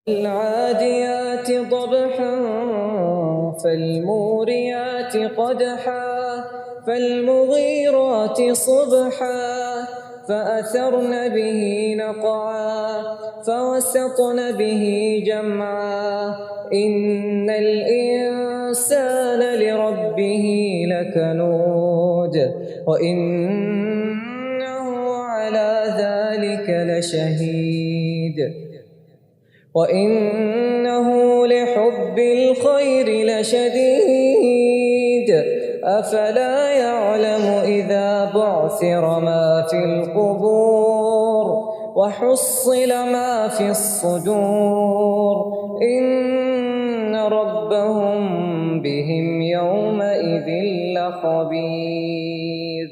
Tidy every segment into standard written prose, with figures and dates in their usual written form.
العاديات ضبحا فالموريات قدحا فالمغيرات صبحا فأثرن به نقعا فوسطن به جمعا إن الإنسان لربه لكنود وإنه على ذلك لشهيد وإنه لحب الخير لشديد أفلا يعلم إذا بعثر ما في القبور وحصل ما في الصدور إن ربهم بهم يومئذ لخبير.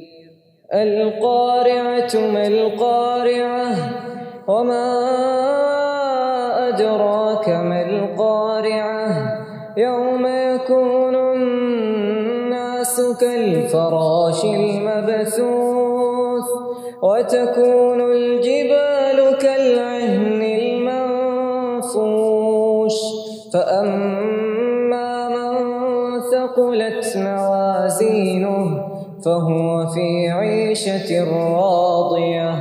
القارعة ما القارعة وما أدراك ما القارعة يوم يكون الناس كالفراش المبثوث وتكون الجبال كالعهن المنفوش فأما من ثقلت موازينه فهو في عيشة راضية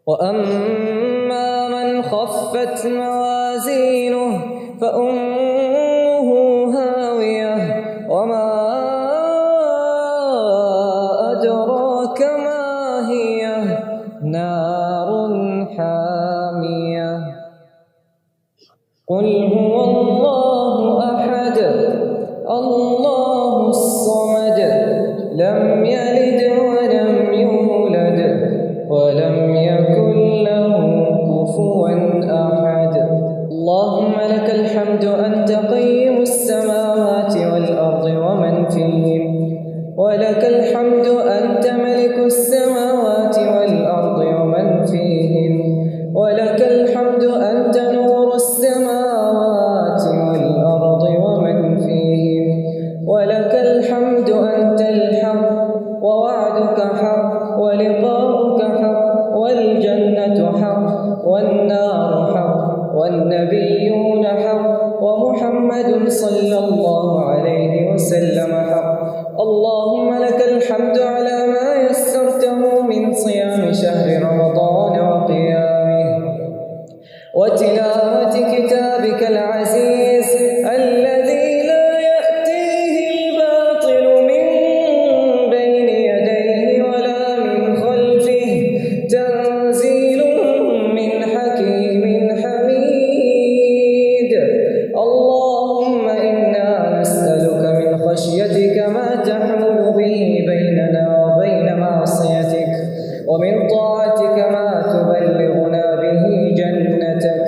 وأما من خفت موازينه فأمه هاوية وما أدراك ما هي نار حامية. قل هو الله أحد الله الصمد لم يلد ولم يولد ولم يكن له كفوا أحد. اللهم لك الحمد أنت قيم السماوات والأرض ومن فيهن ولك الحمد أنت ملك السماوات والأرض ومن فيهن ولك الحمد أنت نور السماوات والأرض ومن فيهن ولك الحمد أنت الحق ووعدك حق ولقاؤك حق والجنة حق والنار حق والنبيون حق ومحمد صلى الله عليه وسلم حق. اللهم لك الحمد على ما يسرته من صيام شهر رمضان وقيامه وتلاوة كتابك العزيز الذي لا يأتيه الباطل من بين يديه ولا من خلفه تنزيل من حكيم حميد. اللهم إنا نسألك من خشيتك ما تحمل به بيننا وبين معصيتك ومن طاعتك ما تبلغنا به جنتك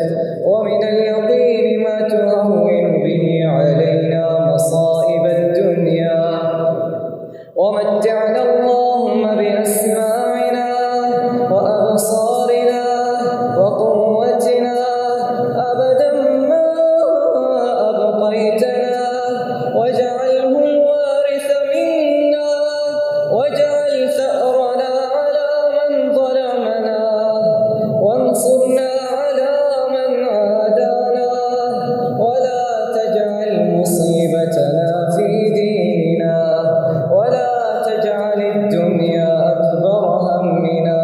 ومن اليقين ما تهون به علينا مصائب الدنيا ومتعنا اللهم بأسماعنا وأبصارنا وقوتنا أبدا ما أبقيتنا واجعله الوارث منا واجعل ثأرنا على من ظلمنا وانصرنا على من عادانا ولا تجعل مصيبتنا في ديننا ولا تجعل الدنيا أكبر همنا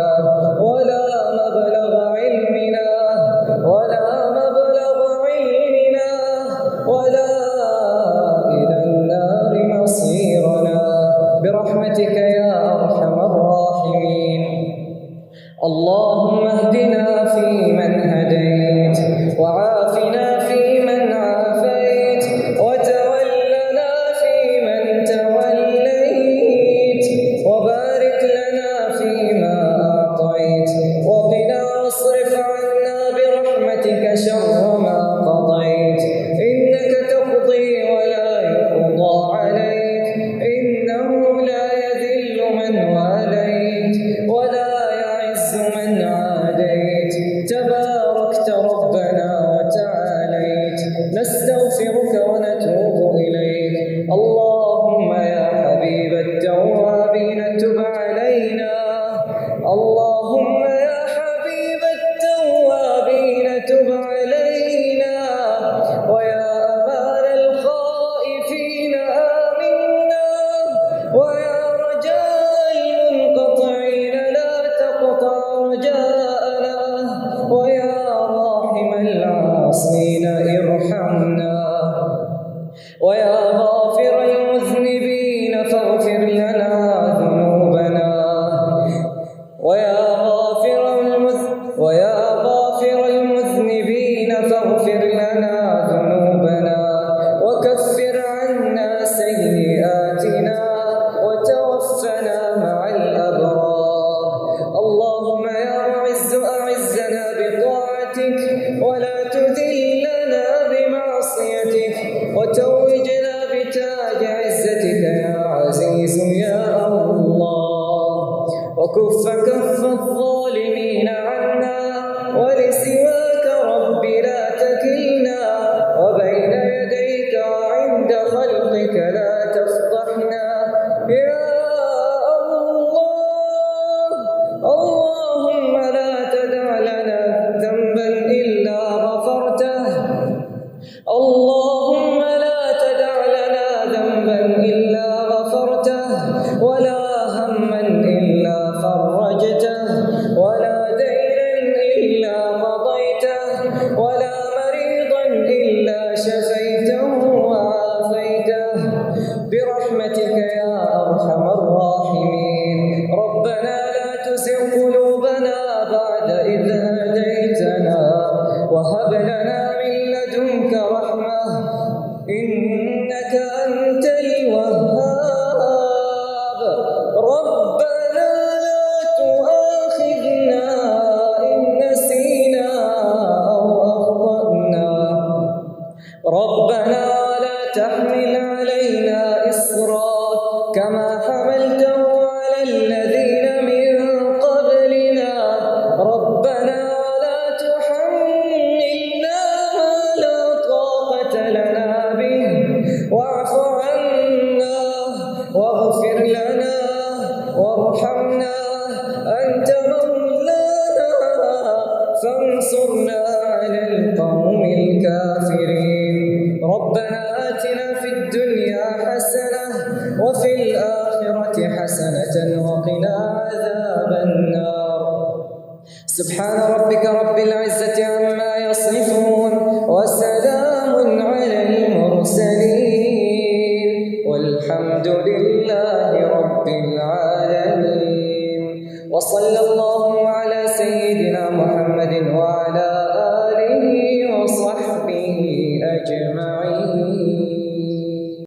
ولا مبلغ علمنا ولا ولا إلى النار مصيرنا برحمتك يا أرحم الراحمين. اللهم اهدنا فيمن هديت وعافنا فيمن عافيت وتولنا فيمن توليت وبارك لنا فيما أعطيت وقنا واصرف عنا برحمتك شر ما قضيت إنك تقضي ولا يقضى عليك إنه لا يذل من واليت ولا يعز من عاديت ويا غافر المذنبين فاغفر لنا ذنوبنا وكفر عنا سيئاتنا وتوفنا مع الأبرار. اللهم يا معز أعزنا بطاعتك ولا تذلنا بمعصيتك وتوجنا بتاج عزتك يا عزيز يا الله. وكف كف الظالمين عنا ولسواك رب لا تكلنا وبين يديك وعند خلقك لا تفضحنا يا الله. اللهم لا تدع لنا ذنبا إلا غفرته. اللهم لا تدع لنا ذنبا إلا غفرته ولا هما إلا فرجته ولا دينا إلا قضيته ولا مريضا إلا شفيته وعافيته برحمتك يا أرحم الراحمين. ربنا لا تزغ قلوبنا بعد إذ هديتنا وهب لنا من لدنك رحمة إنك أنت الوهاب. ربنا لا تؤاخذنا إن نسينا أو أخطأنا. ربنا لا تحمل علينا إصرا كما حملته على الذين من قبلنا. ربنا لا تحملنا ما لا طاقة لنا به واعف عنا واغفر لنا وارحمنا أنت مولانا فانصرنا على القوم الكافرين. ربنا آتنا في الدنيا حسنة وفي الآخرة حسنة وقنا عذاب النار. سبحان ربك رب العزة عما يصفون وسلام على المرسلين والحمد لله رب العالمين. وصلى الله